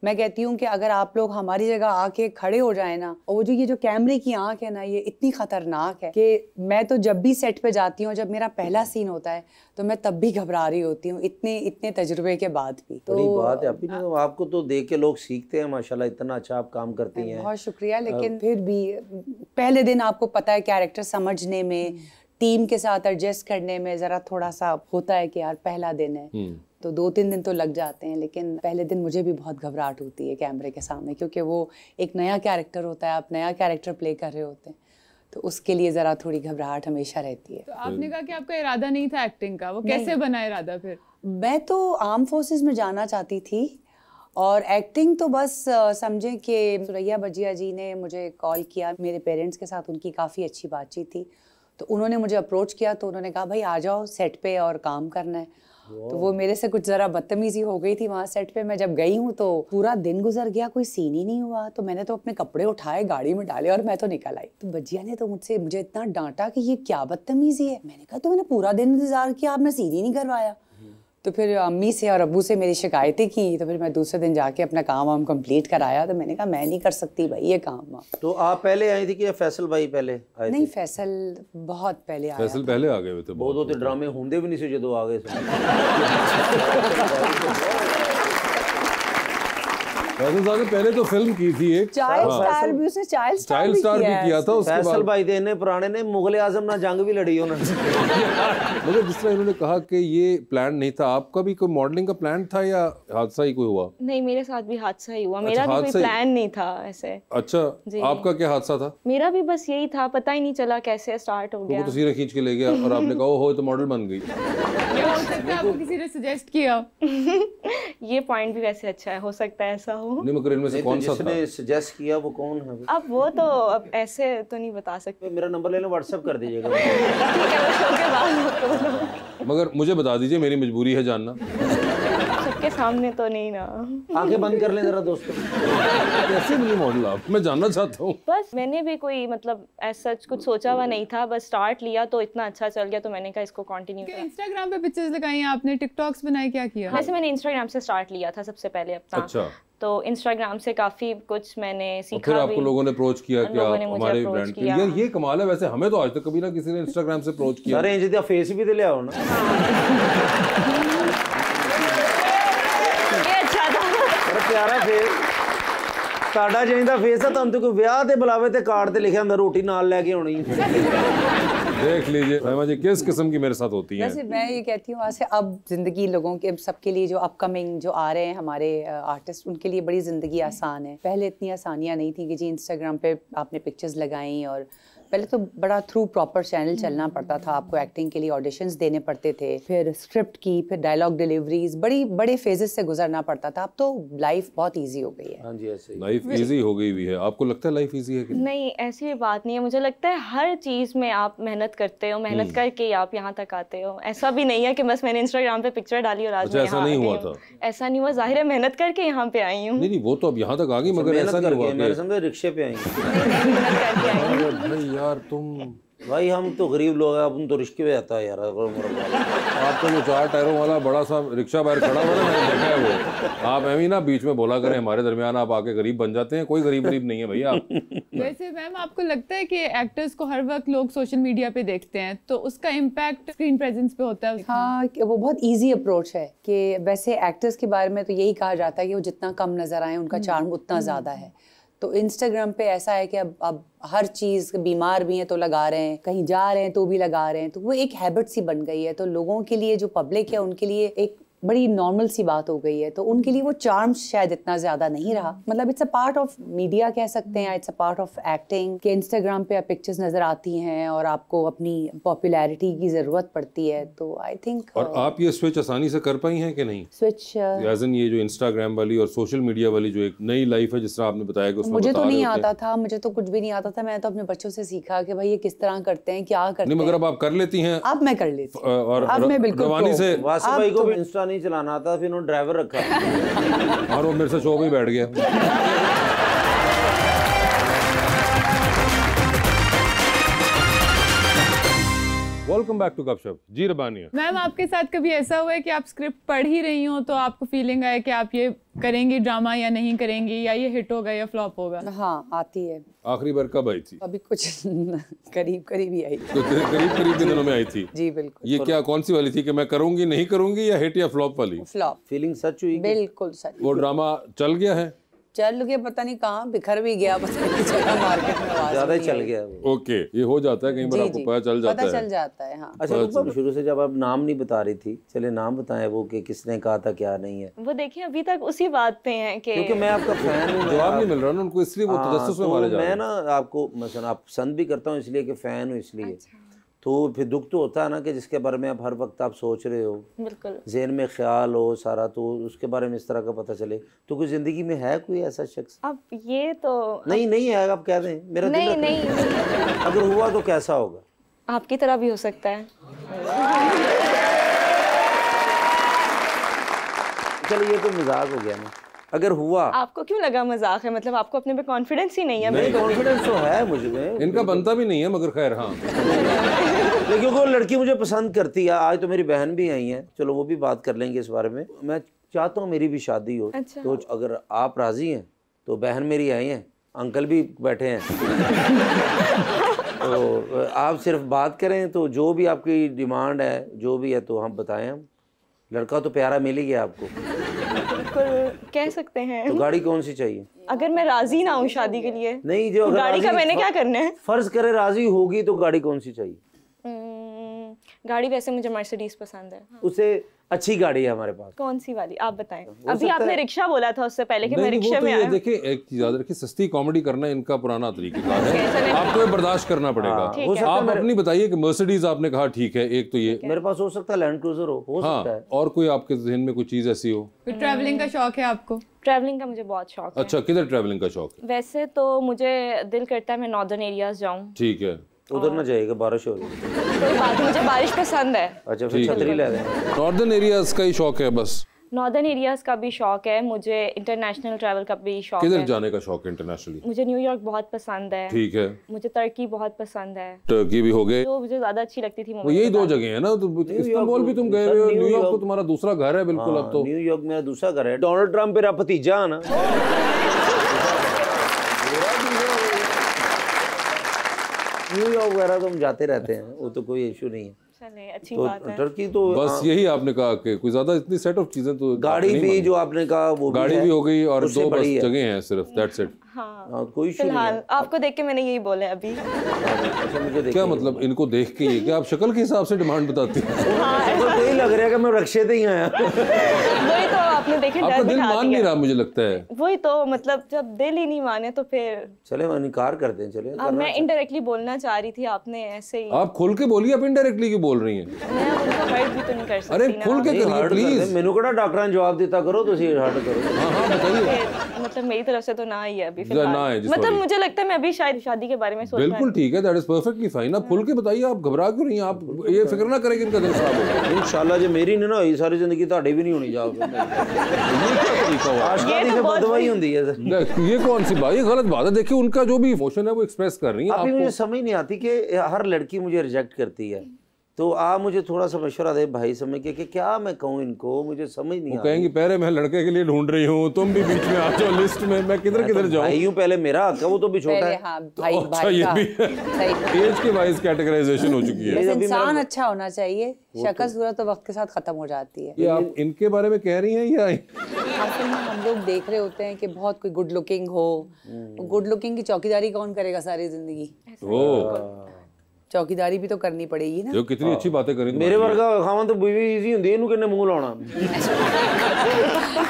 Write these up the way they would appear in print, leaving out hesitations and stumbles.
मैं कहती हूँ कि अगर आप लोग हमारी जगह आके खड़े हो जाए ना, और वो जो ये जो कैमरे की आंख है ना, ये इतनी खतरनाक है कि मैं तो जब भी सेट पे जाती हूँ, जब मेरा पहला सीन होता है तो मैं तब भी घबरा रही होती हूँ, इतने तजुर्बे के बाद भी। तो बड़ी बात है अपनी, तो आपको तो देख के लोग सीखते हैं माशाल्लाह, इतना अच्छा आप काम करती हैं। बहुत शुक्रिया। लेकिन फिर भी पहले दिन आपको पता है कैरेक्टर समझने में, टीम के साथ एडजस्ट करने में जरा थोड़ा सा होता है कि यार पहला दिन है, तो 2-3 दिन तो लग जाते हैं। लेकिन पहले दिन मुझे भी बहुत घबराहट होती है कैमरे के सामने, क्योंकि वो एक नया कैरेक्टर होता है, आप नया कैरेक्टर प्ले कर रहे होते हैं, तो उसके लिए ज़रा थोड़ी घबराहट हमेशा रहती है। तो आपने कहा कि आपका इरादा नहीं था एक्टिंग का, वो कैसे बना इरादा फिर? मैं तो आर्म फोर्सेस में जाना चाहती थी, और एक्टिंग तो बस समझें कि सुरैया भजिया जी ने मुझे कॉल किया, मेरे पेरेंट्स के साथ उनकी काफ़ी अच्छी बातचीत थी, तो उन्होंने मुझे अप्रोच किया, तो उन्होंने कहा भाई आ जाओ सेट पे और काम करना है। तो वो मेरे से कुछ ज़रा बदतमीजी हो गई थी वहाँ सेट पे। मैं जब गई हूँ तो पूरा दिन गुजर गया, कोई सीन ही नहीं हुआ, तो मैंने तो अपने कपड़े उठाए, गाड़ी में डाले और मैं तो निकल आई। तो भजिया ने तो मुझे इतना डांटा कि ये क्या बदतमीजी है। मैंने कहा तो मैंने पूरा दिन इंतजार किया, आपने सीन ही नहीं करवाया। तो फिर अम्मी से और अब्बू से मेरी शिकायतें की, तो फिर मैं दूसरे दिन जाके अपना काम कंप्लीट कराया। तो मैंने कहा मैं नहीं कर सकती भाई ये काम। तो आप पहले आई थी कि फैसल भाई पहले आए? नहीं, फैसल बहुत पहले आया। फैसल पहले आ गए थे, बहुत ड्रामे होंगे भी नहीं से जो आ गए। फैसल साहब ने पहले तो फिल्म की थी एक चाइल्ड स्टार भी, उसने चाइल्ड स्टार भी किया था। उसके फैसल भाई थे ने पुराने ने मुगल आजम ना जंग भी लड़ी उन्होंने। मगर जिस तरह इन्होंने कहा कि ये प्लान नहीं था, आपका भी कोई मॉडलिंग का प्लान था या हादसा ही कोई हुआ? नहीं, मेरे साथ भी हादसा ही हुआ। मेरा भी कोई प्लान नहीं था ऐसे। अच्छा, आपका क्या हादसा था? मेरा भी बस यही था, पता ही नहीं चला कैसे स्टार्ट हो गया। तो तस्वीरें खींच के ले गया और आपने कहा हो तो मॉडल बन गई। क्या हो सकता है आपको किसी ने सजेस्ट किया? ये पॉइंट भी वैसे अच्छा है, हो सकता है ऐसा हो। नहीं, मगर इनमें से कौन सा था? जिसने सजेस्ट किया वो कौन है? अब वो तो अब ऐसे तो नहीं बता सकते। मेरा नंबर ले लो, व्हाट्सएप कर दीजिएगा। ठीक है, वो शो के बाद। मगर मुझे बता दीजिए, मेरी मजबूरी है जानना। सबके सामने तो नहीं ना। आंखें बंद कर लें जरा दोस्तों। कैसे बनी मॉडल आप? मैं जानना चाहता हूँ। बस मैंने भी कोई मतलब ऐसा कुछ सोचा हुआ नहीं था, बस स्टार्ट लिया तो इतना अच्छा चल गया, तो मैंने कहा इसको कंटिन्यू करें। इंस्टाग्राम पे पिक्चर्स लगाई आपने, टिकटॉक्स बनाए, क्या किया? वैसे मैंने इंस्टाग्राम से स्टार्ट लिया था सबसे पहले अपना। अच्छा। तो इंस्टाग्राम से काफी कुछ मैंने सीखा। फिर आपको लोगों ने अप्रोच किया कि आप हमारे ब्रांड के लिए? ये कमाल है, वैसे हमें तो आज तक कभी ना किसी ने इंस्टाग्राम से अप्रोच किया। अरे इंज दा फेस भी तो ले आओ ना। ये अच्छा था। बड़ा प्यारा फेस साडा चाहिदा फेस है। तुम तो कोई ब्याह ते बुलावे ते कार्ड ते लिखा अंदर रोटी नाल लेके आनी। देख लीजिए रहमा जी किस किस्म की मेरे साथ होती है। वैसे मैं ये कहती हूँ वैसे अब जिंदगी लोगों के सबके लिए जो अपकमिंग जो आ रहे हैं हमारे आर्टिस्ट, उनके लिए बड़ी जिंदगी आसान है। पहले इतनी आसानियाँ नहीं थी कि जी इंस्टाग्राम पे आपने पिक्चर्स लगाई, और पहले तो बड़ा थ्रू प्रॉपर चैनल चलना पड़ता था, आपको एक्टिंग के लिए ऑडिशंस देने पड़ते थे, फिर स्क्रिप्ट की, फिर डायलॉग डिलीवरीज, बड़े फेजेस से गुजरना पड़ता था। अब तो लाइफ बहुत इजी हो गई है। हाँ जी, ऐसे ही लाइफ इजी हो गई हुई है। आपको लगता है लाइफ इजी है कि नहीं? ऐसी भी बात नहीं है। मुझे लगता है हर चीज में आप मेहनत करते हो, मेहनत करके आप यहाँ तक आते हो। ऐसा भी नहीं है कि बस मैंने इंस्टाग्राम पे पिक्चर डाली और आज मैं ऐसा नहीं हुआ था? ऐसा नहीं हुआ, जाहिर है मेहनत करके यहाँ पे आई हूँ। नहीं, वो तो अब यहाँ तक आ गई, मगर ऐसा नहीं हुआ। मेरे समझे रिक्शे पे आई। मेहनत करके आई हूँ। यार तुम भाई हम तो गरीब लोग हैं, अपन तो रिक्शे पे आता है यार। आप तो 4 टायरों वाला बड़ा सा रिक्शा बाहर खड़ा हुआ है, मैंने देखा है वो। आप एवं ना बीच में बोला करें हमारे दरमियान आप आके गरीब बन जाते हैं। कोई गरीब नहीं है भैया। वैसे मैम आपको लगता है कि एक्टर्स को हर वक्त लोग सोशल मीडिया पे देखते हैं, तो उसका इम्पैक्ट स्क्रीन प्रेजेंस पे होता है? हाँ, वो बहुत ईजी अप्रोच है कि वैसे एक्टर्स के बारे में तो यही कहा जाता है कि वो जितना कम नजर आए उनका चार्म उतना ज़्यादा है। तो इंस्टाग्राम पे ऐसा है कि अब हर चीज़, बीमार भी हैं तो लगा रहे हैं, कहीं जा रहे हैं तो भी लगा रहे हैं, तो वो एक हैबिट सी बन गई है। तो लोगों के लिए, जो पब्लिक है, उनके लिए एक बड़ी नॉर्मल सी बात हो गई है। तो उनके लिए वो चार्म शायद इतना ज्यादा नहीं रहा। मतलब it's a part of media कह सकते हैं, it's a part of acting कि इंस्टाग्राम पे पिक्चर्स नजर आती हैं और आपको अपनी पॉपुलैरिटी की जरूरत पड़ती है। तो आई थिंक। और आप ये स्विच आसानी से कर पाई हैं कि नहीं? स्विच एज इन ये जो इंस्टाग्राम वाली और सोशल मीडिया वाली जो एक नई लाइफ है, जिस तरह आपने बताया कि उसमें मुझे तो नहीं आता था, मुझे तो कुछ भी नहीं आता था। मैं तो अपने बच्चों से सीखा कि भाई ये किस तरह करते हैं, क्या करते हैं। मगर अब आप कर लेती हैं? अब मैं कर लेती हूँ। और अब मैं बिल्कुल रवानी से वासिफ भाई को भी इंस्टा नहीं चलाना आता, फिर उन्होंने ड्राइवर रखा और वो मेरे से शो पे बैठ गया। वेलकम बैक टू गपशप। जी रबानिया। मैम आपके साथ कभी ऐसा हुआ है कि आप स्क्रिप्ट पढ़ ही रही हो तो आपको फीलिंग आए कि आप ये करेंगी ड्रामा या नहीं करेंगी, या ये हिट होगा या फ्लॉप होगा? हाँ, आती है। आखिरी बार कब आई थी? अभी कुछ करीब ही आई। तो करीब के दिनों में आई थी? जी बिल्कुल। ये क्या कौन सी वाली थी कि मैं करूंगी नहीं करूंगी, या हिट या फ्लॉप वाली? फ्लॉप। फीलिंग सच हुई? बिल्कुल सच। वो ड्रामा चल गया है? चल गया, पता नहीं कहाँ बिखर भी गया, पता नहीं चला, मार्केट में आवाज ज्यादा नहीं चल आई। गया वो। ओके, ये हो जाता है कई बार, आपको पता चल जाता है। पता चल जाता है, हाँ। अच्छा रुपा, शुरू से जब आप नाम नहीं बता रही थी, चले नाम बताएं वो कि किसने कहा था क्या नहीं है। वो देखिए अभी तक उसी बात पे हैं कि क्योंकि मैं आपका फैन हूँ। जवाब नहीं मिल रहा ना उनको, इसलिए वो तजस्सुस में मारे जा रहे मैं हैं। ना आपको मसलन आप पसंद भी करता हूँ इसलिए कि फैन हूँ इसलिए। तो फिर दुख तो होता है ना कि जिसके बारे में आप हर वक्त आप सोच रहे हो, बिल्कुल ज़हन में ख्याल हो सारा, तो उसके बारे में इस तरह का पता चले। तो कोई ज़िंदगी में है कोई ऐसा शख्स? अब ये तो नहीं है, आप कह दें मेरा दिल नहीं अगर हुआ तो कैसा होगा? आपकी तरह भी हो सकता है। चलो ये तो मजाक हो गया ना। अगर हुआ, आपको क्यों लगा मजाक है? मतलब आपको अपने पे कॉन्फिडेंस ही नहीं है? नहीं कॉन्फिडेंस तो है मुझ में, इनका बनता भी नहीं है, मगर खैर हाँ। लेकिन वो लड़की मुझे पसंद करती है। आज तो मेरी बहन भी आई है, चलो वो भी बात कर लेंगे इस बारे में। मैं चाहता हूँ मेरी भी शादी हो। अच्छा। तो अगर आप राजी हैं तो बहन मेरी आई हैं, अंकल भी बैठे हैं तो आप सिर्फ बात करें, तो जो भी आपकी डिमांड है जो भी है तो हम बताएं। हम लड़का तो प्यारा मिल ही गया आपको, बिल्कुल कह सकते हैं। तो गाड़ी कौन सी चाहिए? अगर मैं राजी ना हूँ शादी के लिए, नहीं, जो अगर गाड़ी का राजी- मैंने क्या करना है? फर्ज करे राजी होगी तो गाड़ी कौन सी चाहिए? गाड़ी वैसे मुझे मर्सिडीज पसंद है। उसे अच्छी गाड़ी है हमारे पास। कौन सी वाली आप बताएं? अभी आपने रिक्शा बोला था उससे पहले कि मैं नहीं, वो रिक्शे तो में ये आया। देखिए, एक चीज याद रखिए, सस्ती कॉमेडी करना इनका पुराना तरीका है, आपको ये बर्दाश्त करना पड़ेगा। हो सकता आप है अपनी बताइए कि मर्सिडीज आपने कहा ठीक है, एक तो ये, मेरे पास हो सकता है लैंड क्रूजर हो सकता है। हाँ, और कोई आपके जहन में कोई चीज ऐसी हो? तो ट्रैवलिंग का शौक है आपको? ट्रैवलिंग का मुझे बहुत शौक है। अच्छा, किधर ट्रैवलिंग का शौक है? वैसे तो मुझे दिल करता है मैं नॉर्दर्न एरियाज जाऊं। ठीक है, उधर ना जाएगा, बारिश हो रही है। कोई बात नहीं, मुझे बारिश पसंद है। अच्छा फिर छतरी ले लें। नॉर्दर्न एरियाज का ही शौक है बस? नॉर्दर्न एरियाज का भी शौक है मुझे, इंटरनेशनल ट्रैवल का भी शौक किधर है। जाने का शौक है इंटरनेशनली? मुझे न्यूयॉर्क बहुत पसंद है। ठीक है, मुझे तुर्की बहुत पसंद है। टर्की भी हो गए, तो मुझे ज्यादा अच्छी लगती थी वो यही दो जगह है ना। तो इस्तांबुल भी तुम गए हुए हो, न्यूयॉर्क तो तुम्हारा दूसरा घर है बिल्कुल। अब तो न्यूयॉर्क मेरा दूसरा घर है। डोनाल्ड ट्रम्प मेरा भतीजा है ना। न्यूयॉर्क वगैरह तो हम जाते रहते हैं, वो तो कोई इशू नहीं है। चले अच्छी तो बात है। टर्की तो बस यही आपने कहा कि कोई ज्यादा इतनी सेट ऑफ चीजें तो गाड़ी नहीं भी मांगी। जो आपने कहा वो गाड़ी है, भी हो गई और उससे दो बस बड़ी है। जगह हैं सिर्फ, दैट्स इट। हाँ कोई इशू नहीं फिलहाल है। आपको देख के मैंने यही बोला है अभी। अच्छा मुझे देखिए, क्या मतलब इनको देख के ये, क्या आप शक्ल के हिसाब से डिमांड बताती हैं? तो यही लग रहा है कि मैं रक्शे से ही आया। वही तो आपने देखे आपका डर दिल दिखा मान नहीं दिया। रहा मुझे लगता है। वही तो मतलब जब दिल ही नहीं माने तो फिर चले हम इनकार करते हैं, चले अब मैं इनडायरेक्टली बोलना चाह रही थी, आपने ऐसे ही। आप खुल के बोलिए, आप इनडायरेक्टली क्यों बोल रही हैं? मैं अब उनको हर्ट भी तो नहीं कर सकती अरे ना। खुल के करिए हार्ड प्लीज। मैनू कड़ा डॉक्टर ने जवाब दिता करो तो हार्ड करो। हाँ हाँ बताइए। फिर, मतलब मेरी तरफ से तो ना ही है अभी ना फिलहाल। है जी, मतलब sorry। मुझे लगता है मैं अभी शायद शादी के बारे में सोच रहा बिल्कुल ठीक है, दैट इज परफेक्टली फाइन। आप खुल के बताइए, आप घबरा क्यों रही हैं? आप ये फिक्र ना करें कि इनका दिल खराब होगा। इंशाल्लाह जो मेरी नहीं ना हुई सारी जिंदगी ਤੁਹਾਡੀ भी नहीं होनी जाओ। ये क्या तरीका हुआ? आशिकां दी बदवाई होती है। ये कौन सी बात, ये गलत बात है। देखिए उनका जो भी इमोशन है वो एक्सप्रेस कर रही है अभी मुझे आपको। समझ नहीं आती कि हर लड़की मुझे रिजेक्ट करती है, तो आप मुझे थोड़ा सा मशवरा दे भाई समझ के कि क्या मैं कहूँ इनको, मुझे समझ नहीं वो आता। कहेंगे पहले मैं लड़के के लिए ढूंढ रही हूँ, तुम भी बीच में आ जाओ लिस्ट में, मैं किधर किधर जाऊँ? भाई यूं पहले मेरा हक है, वो तो भी छोटा पहले है। हाँ भाई अच्छा भाई ये का भी सही। एज के वाइज कैटेगराइजेशन हो चुकी है। बस अभी इंसान मेरा- अच्छा होना चाहिए, शक्ल सूरत तो वक्त के साथ खत्म हो जाती है। ये आप इनके बारे में कह रही हैं या असल में हम लोग देख रहे होते हैं कि बहुत कोई गुड लुकिंग हो, गुड लुकिंग की चौकीदारी कौन करेगा सारी जिंदगी? ओ चौकीदारी भी तो करनी पड़ेगी ना। जो कितनी अच्छी बातें करी मेरे वर्गा खावन तो बीवी इजी होंदी है, इनू किन्ने मुंह लाना।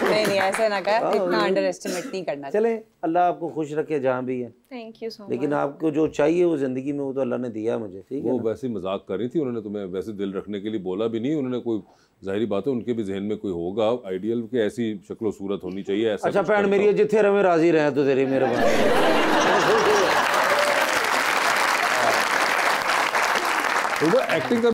नहीं ऐसा ना कर, इतना अंडर एस्टिमेट नहीं करना चाहिए। चले अल्लाह आपको खुश रखे जहाँ भी है, थैंक यू सो मच। लेकिन आपको जो चाहिए वो जिंदगी में वो तो अल्लाह ने दिया है मुझे, ठीक है वो ना? वैसे ही मजाक कर रही थी, उन्होंने तुम्हें वैसे दिल रखने के लिए बोला भी नहीं। उन्होंने कोई जाहिर बात है उनके भी जहन में कोई होगा आइडियल कि ऐसी शक्लो सूरत होनी चाहिए, ऐसा अच्छा कुछ भैन करता मेरी हो। जिथे रवे राजी रहे तो तेरी मेहरबानी। तो वो एक्टिंग का